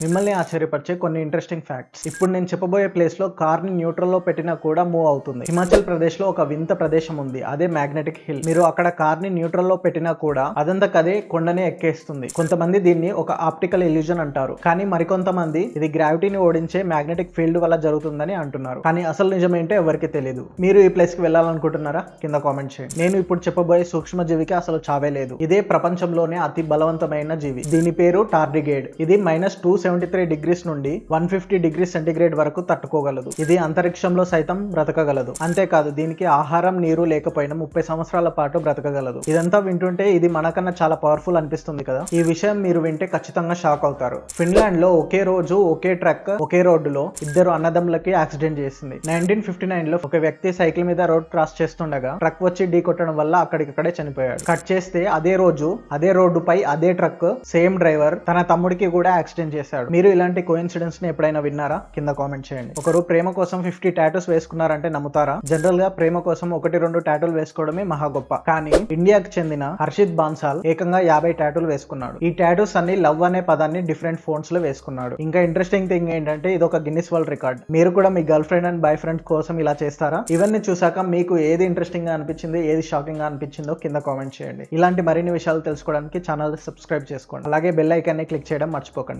మిమ్మల్ని ఆశ్చర్యపరిచే కొన్ని interesting facts. ఇప్పుడు నేను చెప్పబోయే ప్లేస్ లో కార్ ని న్యూట్రల్ లో పెట్టినా కూడా మూవ్ అవుతుంది. హిమాచల్ ప్రదేశ్ లో ఒక వింత ప్రదేశం ఉంది, అదే మ్యాగ్నెటిక్ హిల్. మీరు అక్కడ కార్ ని న్యూట్రల్ లో పెట్టినా కూడా అదంతకదే కొండనే ఎక్కేస్తుంది. కొంతమంది దీన్ని ఒక ఆప్టికల్ ఇల్యూజన్ అంటారు, కానీ మరికొంతమంది ఇది గ్రావిటీని ఓడించే మ్యాగ్నెటిక్ ఫీల్డ్ వల్ల జరుగుతుందని అంటున్నారు. కానీ అసలు నిజమేంటో ఎవరికి తెలియదు. మీరు ఈ ప్లేస్ కి వెళ్ళాలనుకుంటున్నారా? కింద కామెంట్ చేయండి. నేను ఇప్పుడు చెప్పబోయే సూక్ష్మజీవికి అసలు చావే లేదు. ఇదే ప్రపంచంలోనే అతి బలవంతమైన జీవి. దీని పేరు టార్డిగేడ్. ఇది -273 డిగ్రీస్ నుండి 150 డిగ్రీస్ సెంటిగ్రేడ్ వరకు తట్టుకోగలదు. ఇది అంతరిక్షంలో సైతం బ్రతకగలదు. అంతేకాదు దీనికి ఆహారం, నీరు లేకపోయినా 30 సంవత్సరాల పాటు బ్రతకగలదు. ఇదంతా వింటుంటే ఇది మనకన్నా చాలా పవర్ఫుల్ అనిపిస్తుంది కదా. ఈ విషయం మీరు వింటే ఖచ్చితంగా షాక్ అవుతారు. ఫిన్లాండ్ లో ఒకే రోజు ఒకే ట్రక్ ఒకే రోడ్డులో ఇద్దరు అన్నదమ్ములకి యాక్సిడెంట్ చేసింది. 1959 లో ఒక వ్యక్తి సైకిల్ మీద రోడ్ క్రాస్ చేస్తుండగా ట్రక్ వచ్చి ఢీ కొట్టడం వల్ల అక్కడికక్కడే చనిపోయాడు. కట్ చేస్తే అదే రోజు అదే రోడ్డుపై అదే ట్రక్ సేమ్ డ్రైవర్ తన తమ్ముడికి కూడా యాక్సిడెంట్ చేశాడు. మీరు ఇలాంటి కోఇన్సిడెన్స్ ని ఎప్పుడైనా విన్నారా? కింద కామెంట్ చేయండి. ఒకరు ప్రేమ కోసం 50 టాటూస్ వేసుకున్నారంటే నమ్ముతారా? జనరల్ గా ప్రేమ కోసం 1-2 టాటూలు వేసుకోవడమే మహా గొప్ప. కానీ ఇండియాకి చెందిన హర్షిత్ బాన్సాల్ ఏకంగా 50 టాటూలు వేసుకున్నాడు. ఈ టాటూస్ అన్ని లవ్ అనే పదాన్ని డిఫరెంట్ ఫోన్స్ లో వేసుకున్నాడు. ఇంకా ఇంట్రెస్టింగ్ థింగ్ ఏంటంటే ఇది ఒక గిన్నిస్ వరల్డ్ రికార్డ్. మీరు కూడా మీ girlfriend and boyfriend కోసం ఇలా చేస్తారా? ఇవన్నీ చూసాక మీకు ఏది ఇంట్రెస్టింగ్ గా అనిపించింది, ఏది షాకింగ్ గా అనిపించిందో కింద కామెంట్ చేయండి. ఇలాంటి మరిన్ని విషయాలు తెలుసుకోవడానికి ఛానల్ సబ్స్క్రైబ్ చేసుకోండి. అలాగే బెల్ ఐకాన్ ని క్లిక్ చేయడం మర్చిపోకండి.